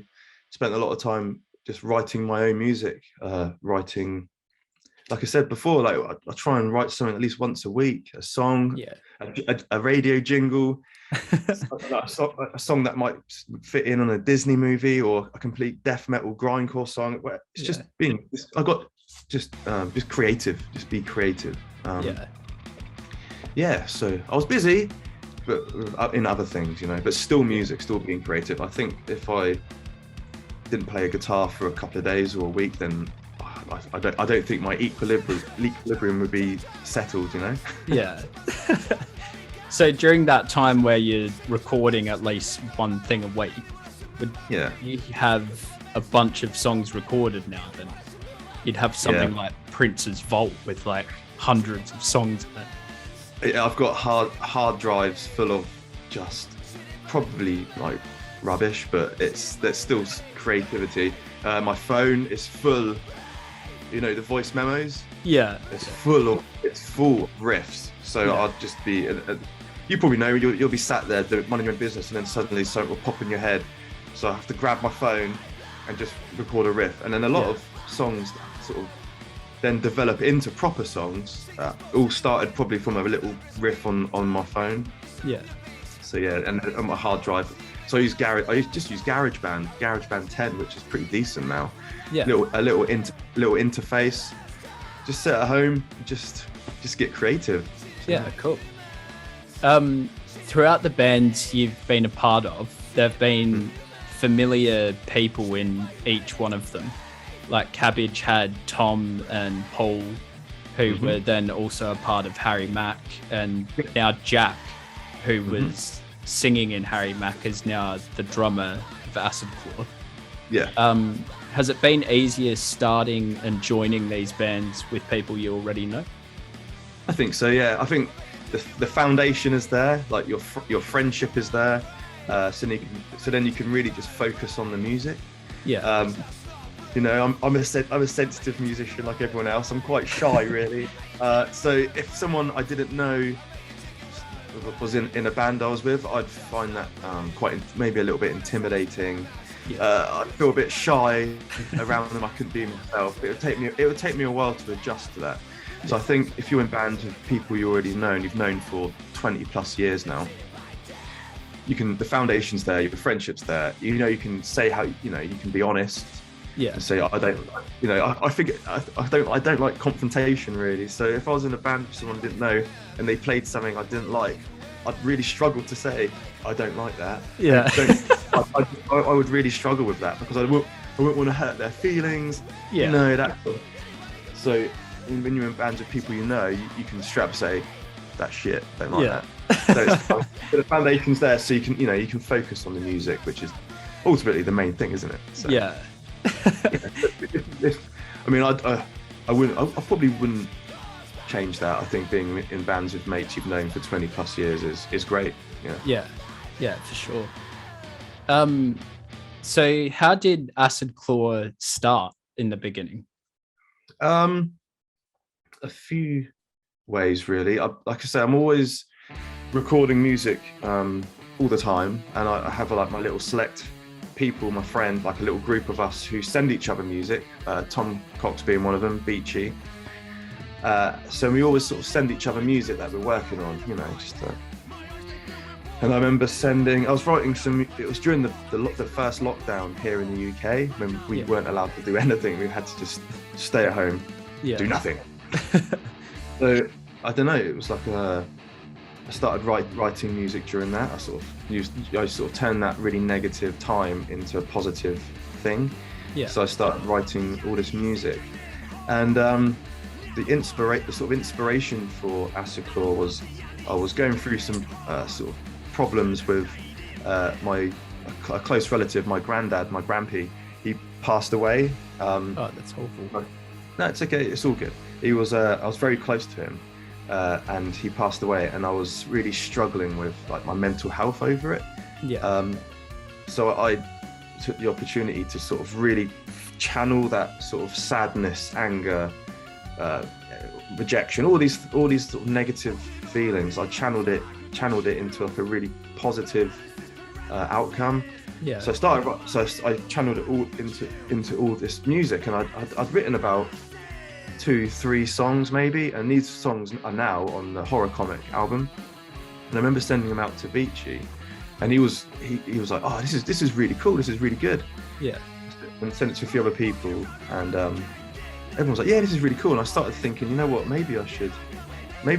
spent a lot of time just writing my own music, writing, like I said before, like I try and write something at least once a week, a song, a radio jingle, a song that might fit in on a Disney movie, or a complete death metal grindcore song. Where it's just being, I got just creative, just be creative. So I was busy, but in other things, but still music, still being creative. I think if I didn't play a guitar for a couple of days or a week, then I don't think my equilibrium would be settled, Yeah. So during that time where you're recording at least one thing a week, would Yeah. you have a bunch of songs recorded now, then you'd have something like Prince's Vault with like hundreds of songs in it. I've got hard drives full of just probably like rubbish, but there's still creativity. My phone is full, the voice memos. Yeah, it's full of riffs. So I'll just be. You probably know you'll be sat there minding your own business, and then suddenly something will pop in your head. So I have to grab my phone and just record a riff, and then a lot of songs sort of then develop into proper songs. All started probably from a little riff on my phone. Yeah. So and on my hard drive. So I just use GarageBand 10, which is pretty decent now. Yeah. A little interface. Just sit at home, just get creative. So. Yeah, cool. Throughout the bands you've been a part of, there've been familiar people in each one of them. Like Cabbage had Tom and Paul, who were then also a part of Harry Mac, and now Jack, who was singing in Harry Mac, is now the drummer of Acid Claw. Yeah. Has it been easier starting and joining these bands with people you already know? I think so. Yeah. I think the foundation is there. Like your friendship is there. So then you can really just focus on the music. Yeah. I'm a sensitive musician like everyone else. I'm quite shy, really. So if someone I didn't know was in a band I was with, I'd find that maybe a little bit intimidating. I'd feel a bit shy around them. I couldn't be myself. It would take me a while to adjust to that. So I think if you're in bands with people you already know and you've known for 20 plus years now, the foundation's there, your friendship's there. You can say how you can be honest. Yeah. And say I don't like confrontation really. So if I was in a band with someone I didn't know and they played something I didn't like, I'd really struggle to say I don't like that. Yeah. I would really struggle with that because I wouldn't want to hurt their feelings. Yeah. That. So when you're in bands with people you know, you can straight up say that shit. Don't like that. So the foundation's there, so you can focus on the music, which is ultimately the main thing, isn't it? So, yeah. I probably wouldn't change that. I think being in bands with mates you've known for 20 plus years is great. Yeah, for sure. So how did Acid Claw start in the beginning? A few ways really. Like I say, I'm always recording music all the time, and I have my little select people, my friend, like a little group of us who send each other music, Tom Cox being one of them, Beachy. So we always sort of send each other music that we're working on, and I remember I was writing it was during the first lockdown here in the UK, when we weren't allowed to do anything. We had to just stay at home, do nothing. So I don't know, it was like I started writing music during that. I sort of turned that really negative time into a positive thing. Yeah. So I started writing all this music, and the sort of inspiration for Acid Claw was I was going through some sort of problems with a close relative, my granddad, my grandpa. He passed away. Oh, that's awful. No, it's okay. It's all good. I was very close to him. And he passed away, and I was really struggling with my mental health over it. Yeah. So I took the opportunity to sort of really channel that sort of sadness, anger, rejection, all these sort of negative feelings. I channeled it into a really positive outcome. Yeah. So I channeled it all into all this music, and I'd written about 2-3 songs maybe, and these songs are now on the Horror Comic album. And I remember sending them out to Beachy, and he was like, "Oh, this is really cool. This is really good." Yeah. And sent it to a few other people, and everyone was like, "Yeah, this is really cool." And I started thinking, you know what? Maybe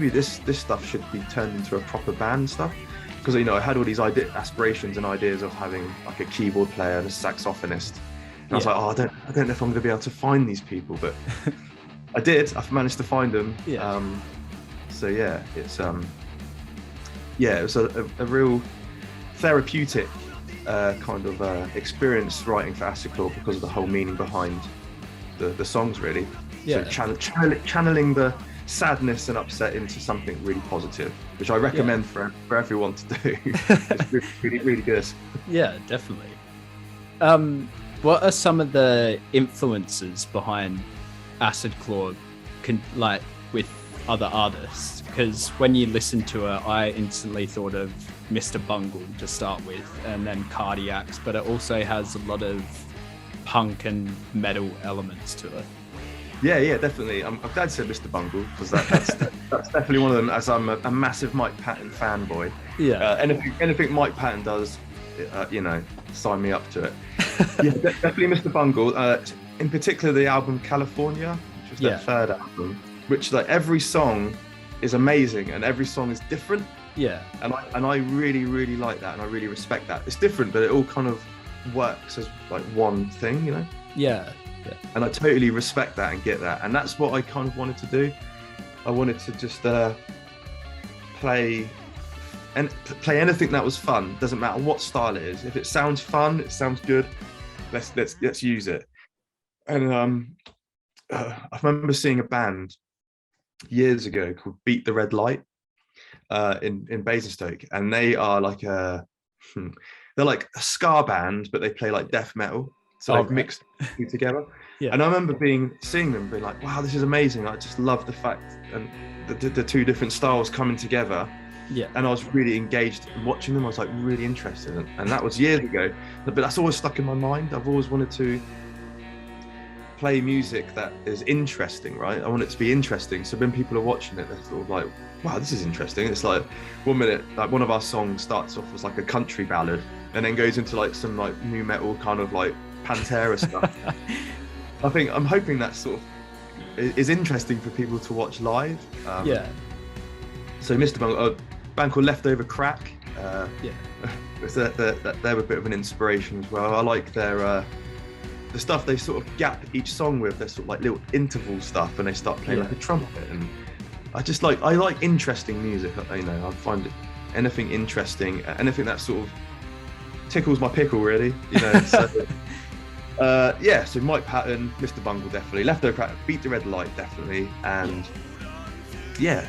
this stuff should be turned into a proper band stuff, because I had all these aspirations and ideas of having like a keyboard player and a saxophonist. And I was like, "Oh, I don't know if I'm going to be able to find these people," but I did. I've managed to find them. Yeah. So yeah, it's it was a real therapeutic kind of experience writing for Acid Claw because of the whole meaning behind the songs, really. Yeah. So channeling the sadness and upset into something really positive, which I recommend for everyone to do. It's really, really good. Yeah, definitely. What are some of the influences behind Acid Claw, like with other artists? Because when you listen to it, I instantly thought of Mr. Bungle to start with, and then Cardiacs, but it also has a lot of punk and metal elements to it. Yeah, definitely. I'm glad you said Mr. Bungle, because that's definitely one of them, as I'm a massive Mike Patton fanboy. Yeah. Anything Mike Patton does, sign me up to it. Yeah, definitely Mr. Bungle. In particular, the album California, which was their third album, which like every song is amazing and every song is different. Yeah. And I really, really like that, and I really respect that. It's different, but it all kind of works as like one thing, you know? Yeah. And I totally respect that and get that. And that's what I kind of wanted to do. I wanted to just play anything that was fun. Doesn't matter what style it is. If it sounds fun, it sounds good, let's use it. And I remember seeing a band years ago called Beat the Red Light in Basingstoke, and they are like they're like a ska band, but they play like death metal. So they've mixed it together. Yeah. And I remember seeing them being like, wow, this is amazing. I just love the fact and the two different styles coming together. Yeah. And I was really engaged in watching them. I was like really interested. And that was years ago. But that's always stuck in my mind. I've always wanted to play music that is interesting, right? I want it to be interesting. So when people are watching it, they're sort of like, wow, this is interesting. It's like 1 minute, like one of our songs starts off as like a country ballad and then goes into like some like new metal kind of like Pantera stuff. I'm hoping that sort of is interesting for people to watch live. So Mr. Bungle, a band called Leftover Crack. They're a bit of an inspiration as well. I like their the stuff they sort of gap each song with. They're sort of like little interval stuff, and they start playing like a trumpet. And I like interesting music. You know, I find it anything interesting, anything that sort of tickles my pickle, really. You know. So, so Mike Patton, Mr. Bungle, definitely. Leftover Crack, Beat the Red Light, definitely. And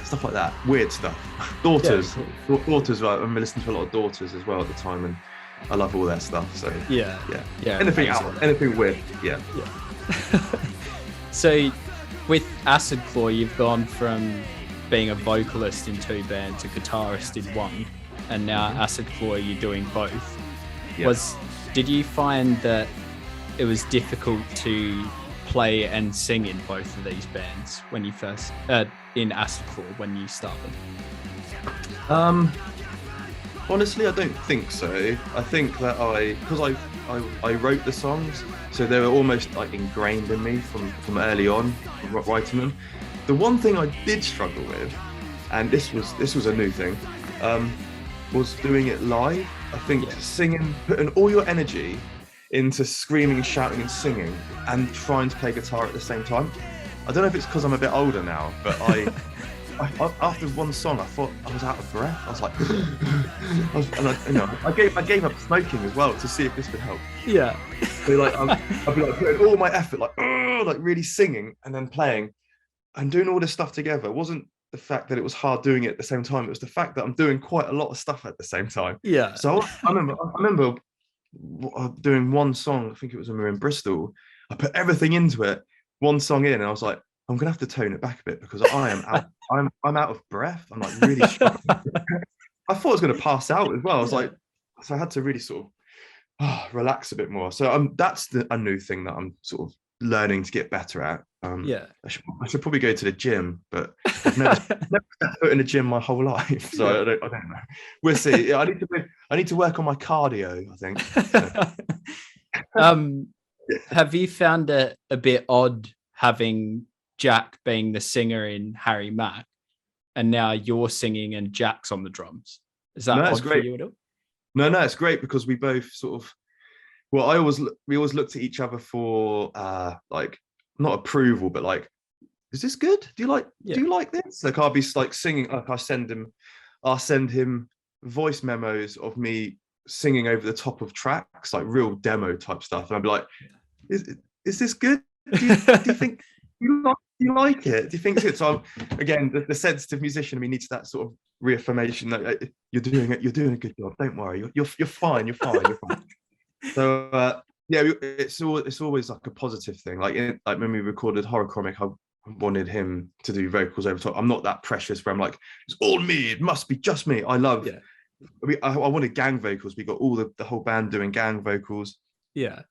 stuff like that. Weird stuff. Daughters. Daughters, right? I remember listening to a lot of Daughters as well at the time, and I love all that stuff. So yeah. Anything weird. Yeah. So with Acid Claw, you've gone from being a vocalist in two bands, a guitarist in one, and now Acid Claw, you're doing both. Yeah. Did you find that it was difficult to play and sing in both of these bands when you first in Acid Claw when you started? Honestly, I don't think so. I think that because I wrote the songs, so they were almost like ingrained in me from early on, writing them. The one thing I did struggle with, and this was a new thing, was doing it live. I think singing, putting all your energy into screaming, shouting and singing and trying to play guitar at the same time. I don't know if it's because I'm a bit older now, but I after one song I thought I was out of breath. I was like I gave up smoking as well to see if this would help. Yeah. So like I'd be like putting all my effort like really singing and then playing and doing all this stuff together. It wasn't the fact that it was hard doing it at the same time, it was the fact that I'm doing quite a lot of stuff at the same time. Yeah. So I remember doing one song, I think it was when we were in Bristol. I put everything into it, one song in, and I was like, I'm gonna have to tone it back a bit because I am out. I'm out of breath. I'm like really struggling. I thought I was gonna pass out as well. I was like, so I had to really sort of relax a bit more. So that's a new thing that I'm sort of learning to get better at. I should probably go to the gym, but I've never stepped foot in a gym my whole life, so I don't know. We'll see. I need to work on my cardio, I think. Have you found it a bit odd having Jack being the singer in Harry Mac, and now you're singing and Jack's on the drums? Is that odd for you at all? No, it's great because we both sort of. Well, we always looked at each other for like not approval, but like, is this good? Do you like this? Like I'll be like singing, like I'll send him voice memos of me singing over the top of tracks, like real demo type stuff, and I'd be like, is this good? Do you think do you like it? Do you think it's good? So again, the sensitive musician in me needs that sort of reaffirmation that you're doing a good job. Don't worry, you're fine. You're fine. So yeah, it's always like a positive thing. Like when we recorded Horrorcomic, I wanted him to do vocals over top. I'm not that precious where I'm like, it's all me. It must be just me. I love. Yeah. I wanted gang vocals. We got all the whole band doing gang vocals. Yeah.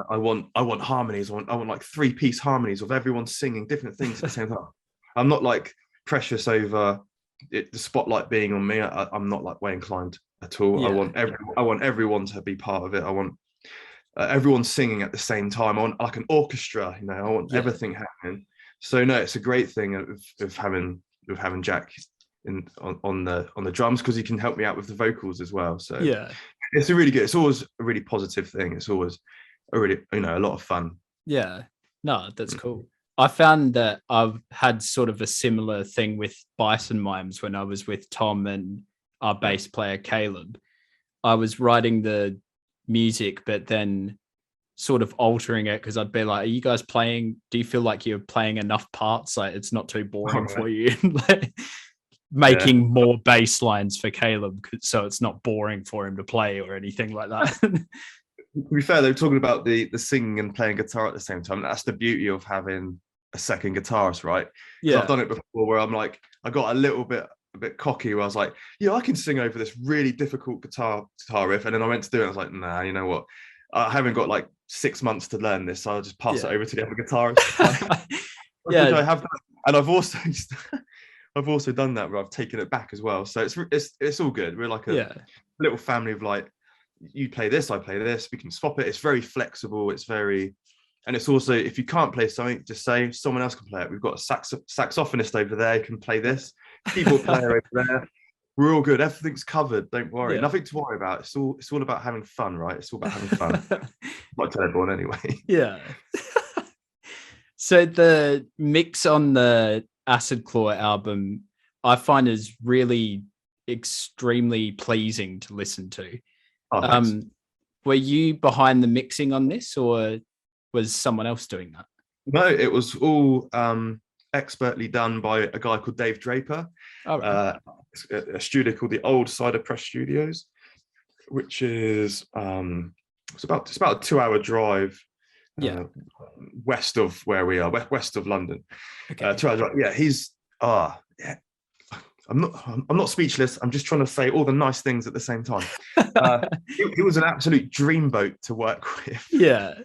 I want harmonies. I want like 3-piece harmonies of everyone singing different things at the same time. I'm not like precious over the spotlight being on me. I'm not like way inclined at all. Yeah. I want everyone to be part of it. I want everyone singing at the same time. I want like an orchestra. You know, I want everything happening. So no, it's a great thing of having Jack on the drums, because he can help me out with the vocals as well. So yeah, it's it's always a really positive thing. It's always a really, a lot of fun. Yeah, no, that's cool. I found that I've had sort of a similar thing with Bison Mimes when I was with Tom and our bass player Caleb. I was writing the music, but then sort of altering it, because I'd be like, are you guys playing, do you feel like you're playing enough parts, like it's not too boring for you? Like, making more bass lines for Caleb so it's not boring for him to play or anything like that. To be fair, they're talking about the singing and playing guitar at the same time. That's the beauty of having a second guitarist, right? Yeah, I've done it before where I'm like, I got a bit cocky where I was like, yeah, I can sing over this really difficult guitar riff, and then I went to do it, I was like, nah, you know what, I haven't got like 6 months to learn this, so I'll just pass it over to the other guitarist. Yeah, I have done. And I've also done that where I've taken it back as well. So it's all good. We're like a little family of like, you play this, I play this. We can swap it. It's very flexible. And it's also, if you can't play something, just say someone else can play it. We've got a saxophonist over there who can play this. Keyboard player over there. We're all good. Everything's covered. Don't worry. Yeah. Nothing to worry about. It's all about having fun, right? It's all about having fun. Like tell everyone anyway. Yeah. So the mix on the Acid Claw album, I find is really extremely pleasing to listen to. Oh, were you behind the mixing on this, or was someone else doing that? No, it was all expertly done by a guy called Dave Draper. Oh, right. A studio called the Old Cider Press Studios, which is it's about a 2-hour drive. West of where we are, west of London. Okay. 2 hours drive. Yeah, he's I'm not speechless. I'm just trying to say all the nice things at the same time. He was an absolute dreamboat to work with. Yeah.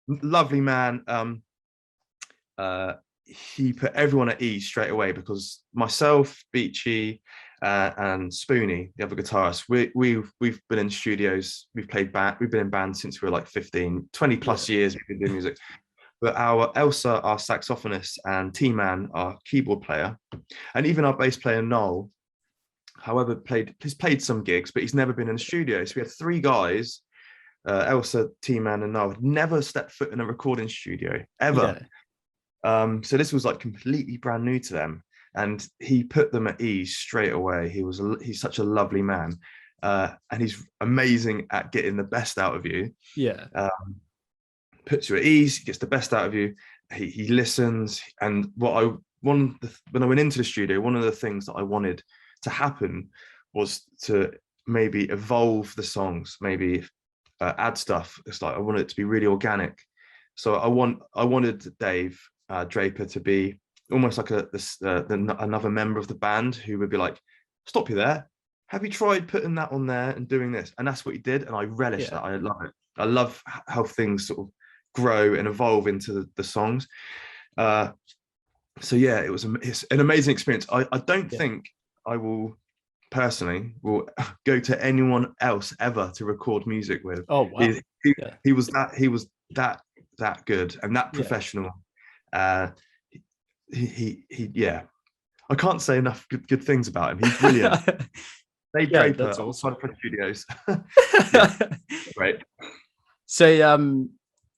Lovely man. He put everyone at ease straight away, because myself, Beachy, and Spoonie, the other guitarist, we've been in studios, we've been in bands since we were like 15, 20 plus years we've been doing music. But our Elsa, our saxophonist, and T-Man, our keyboard player, and even our bass player Noel, however, he's played some gigs, but he's never been in a studio. So we had 3 guys, Elsa, T-Man, and Noel, had never stepped foot in a recording studio ever. Yeah. So this was like completely brand new to them, and he put them at ease straight away. He's such a lovely man, and he's amazing at getting the best out of you. Yeah. Puts you at ease, gets the best out of you. He listens, and when I went into the studio, one of the things that I wanted to happen was to maybe evolve the songs, maybe add stuff. It's like I wanted it to be really organic. So I wanted Dave Draper to be almost like another member of the band who would be like, stop you there. Have you tried putting that on there and doing this? And that's what he did, and I relish that. I love it. I love how things sort of grow and evolve into the songs. So yeah, it's an amazing experience. I don't think I will personally go to anyone else ever to record music with. Oh wow. He was that good and that professional. He I can't say enough good things about him. He's brilliant. They Draper, that's awesome. Press Studios. Right. So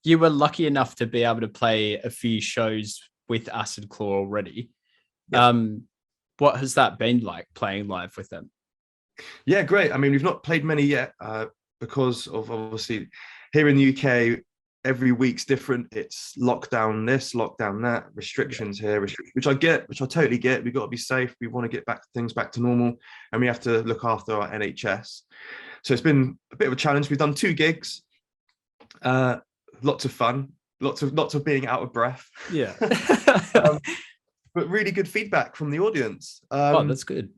you were lucky enough to be able to play a few shows with Acid Claw already. Yeah. What has that been like, playing live with them? Yeah, great. I mean, we've not played many yet because of obviously here in the UK, every week's different. It's lockdown this, lockdown that, restrictions here, which I get, which I totally get. We've got to be safe. We want to get things back to normal, and we have to look after our NHS. So it's been a bit of a challenge. We've done 2 gigs, lots of fun, lots of being out of breath. Yeah. But really good feedback from the audience. Oh, that's good.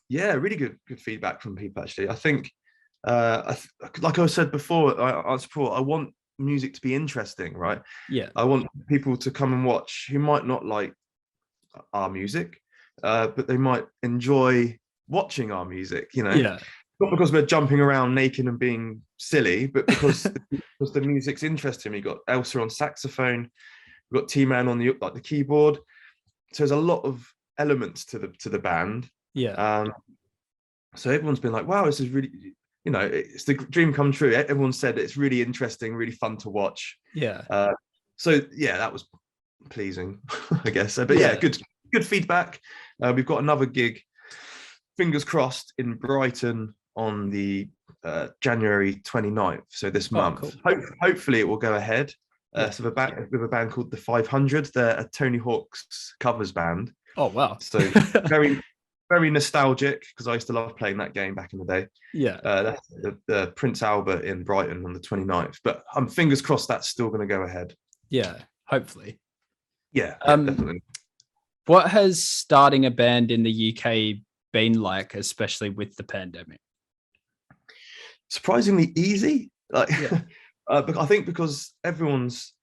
Yeah, really good feedback from people, actually. I think, like I said before, I want music to be interesting, right? Yeah. I want people to come and watch who might not like our music, but they might enjoy watching our music, Yeah. Not because we're jumping around naked and being silly, but because the music's interesting. We got Elsa on saxophone, we've got T-Man on the keyboard. So there's a lot of elements to the band. Yeah. So everyone's been like, wow, this is really, it's the dream come true. Everyone said it's really interesting, really fun to watch. Yeah. So yeah, that was pleasing, I guess. But yeah, good feedback. We've got another gig, fingers crossed, in Brighton on the January 29th. So this month. Cool. Hopefully it will go ahead. So with a band called the 500. They're a Tony Hawk's covers band. Oh wow. So very very nostalgic, because I used to love playing that game back in the day. Yeah. That's the Prince Albert in Brighton on the 29th. But I'm fingers crossed that's still going to go ahead. Yeah, hopefully. Yeah, definitely. What has starting a band in the UK been like, especially with the pandemic? Surprisingly easy. I think because everyone's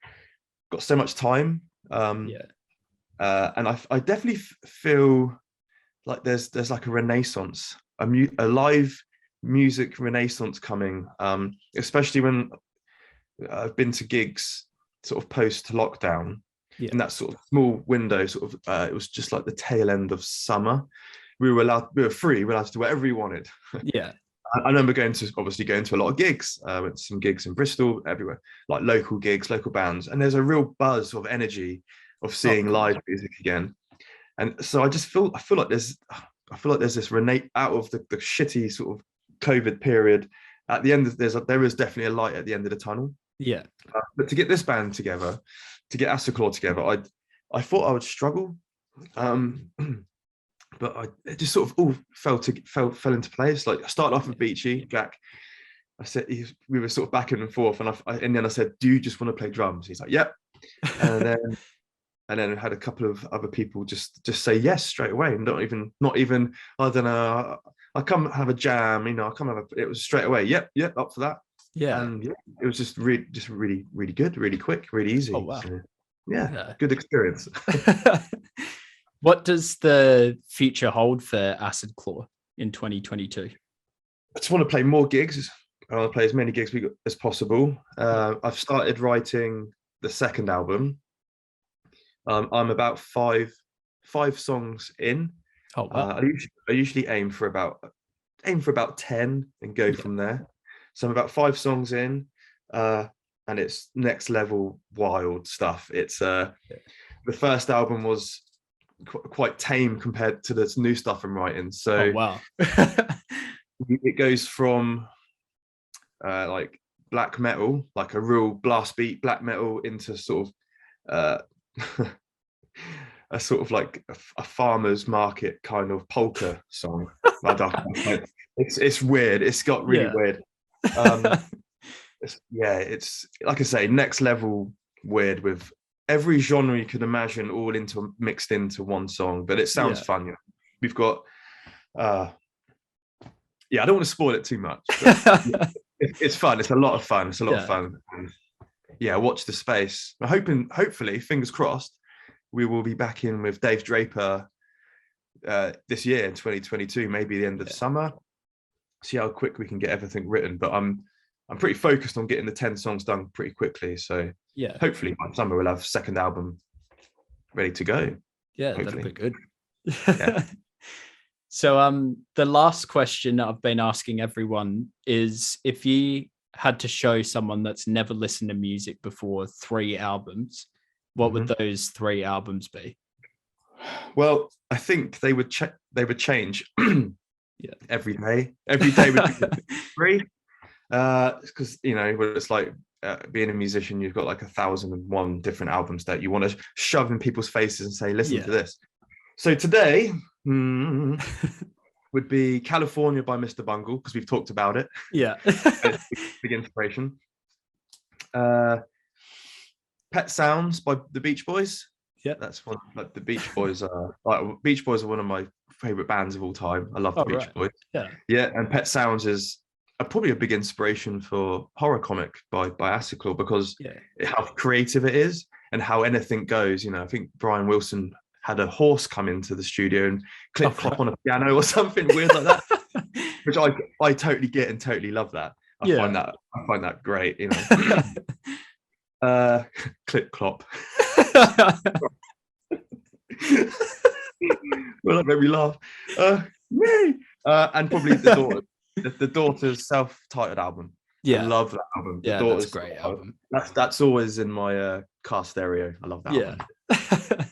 got so much time. And I definitely feel like there's like a renaissance, a live music renaissance coming, especially when I've been to gigs sort of post lockdown, in that sort of small window, sort of it was just like the tail end of summer. We were free, we were allowed to do whatever we wanted. Yeah. I remember going to a lot of gigs. Went to some gigs in Bristol, everywhere, like local gigs, local bands, and there's a real buzz of energy of seeing live music again. And so I feel like there's this out of the shitty sort of COVID period. At the end, there is definitely a light at the end of the tunnel. Yeah. But to get this band together, to get Assaclaw together, I thought I would struggle. But it just sort of all fell into place. Like I started off with Beachy, Jack. I said we were sort of back and forth, and then I said, "Do you just want to play drums?" He's like, "Yep." And then I had a couple of other people just say yes straight away, and not even I don't know. I come have a jam, it was straight away. Yep, up for that. Yeah. And it was just really good, really quick, really easy. Oh wow. So, good experience. What does the future hold for Assaclaw in 2022? I just want to play more gigs. I want to play as many gigs as possible. I've started writing the second album. I'm about five songs in. Oh wow. I usually aim for about 10 and go from there. So I'm about 5 songs in, and it's next level wild stuff. It's the first album was quite tame compared to the new stuff I'm writing. So wow. It goes from like black metal, like a real blast beat black metal, into sort of a sort of like a farmer's market kind of polka song. It's weird. It's got really weird. It's like I say, next level weird, with every genre you could imagine all mixed into one song. But it sounds fun. We've got I don't want to spoil it too much. It's fun. It's a lot of fun. It's a lot of fun. And watch the space. I'm hopefully, fingers crossed, we will be back in with Dave Draper this year in 2022, maybe the end of summer. See how quick we can get everything written. But I'm pretty focused on getting the 10 songs done pretty quickly. So hopefully by summer we'll have second album ready to go. Yeah, hopefully. that'd be good. So the last question I've been asking everyone is, if you had to show someone that's never listened to music before 3 albums, what would those 3 albums be? Well, I think they would change Yeah. Every day would be free. Because when it's like being a musician, you've got like 1,001 different albums that you want to shove in people's faces and say, listen to this. So today would be California by Mr. Bungle, because we've talked about it. Yeah. Big inspiration. Pet Sounds by the Beach Boys. Yeah, that's one. Like the Beach Boys are one of my favorite bands of all time. I love the Beach Boys. Yeah, and Pet Sounds is probably a big inspiration for Horror Comic by Acid Claw, because how creative it is and how anything goes. I think Brian Wilson had a horse come into the studio and clip-clop on a piano or something weird like that, which I totally get and totally love that. I find that great. Clip-clop. Well, that made me laugh. And probably the Daughter's self-titled album. I love that album. Yeah, that's a great album. That's always in my car stereo. I love that album.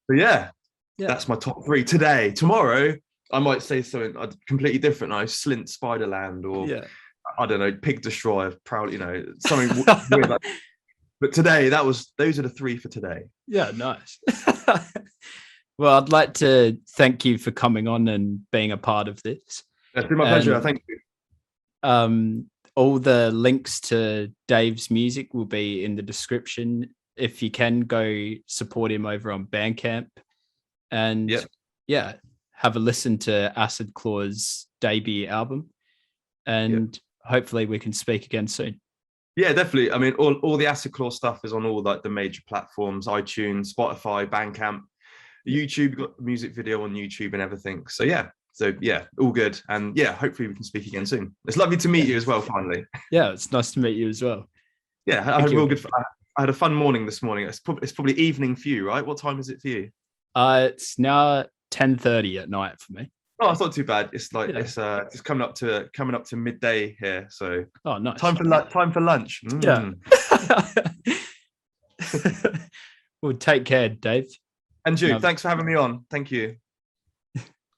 But that's my top 3 today. Tomorrow, I might say something completely different. Slint Spiderland, or I don't know, Pig Destroyer, something weird like. But today, those are the 3 for today. Yeah, nice. Well, I'd like to thank you for coming on and being a part of this. It's been my pleasure. Thank you. All the links to Dave's music will be in the description. If you can, go support him over on Bandcamp, and have a listen to Acid Claw's debut album, and hopefully we can speak again soon. Yeah, definitely. I mean, all the Acid Claw stuff is on all like the major platforms: iTunes, Spotify, Bandcamp, YouTube. You've got the music video on YouTube and everything. So all good. And hopefully we can speak again soon. It's lovely to meet you as well. Finally. Yeah, it's nice to meet you as well. Yeah, I had a fun morning this morning. It's probably evening for you, right? What time is it for you? It's now 10:30 at night for me. Oh, it's not too bad. It's like it's coming up to midday here. So nice. Time for lunch. Yeah. Well, take care, Dave. And you, thanks for having me on. Thank you.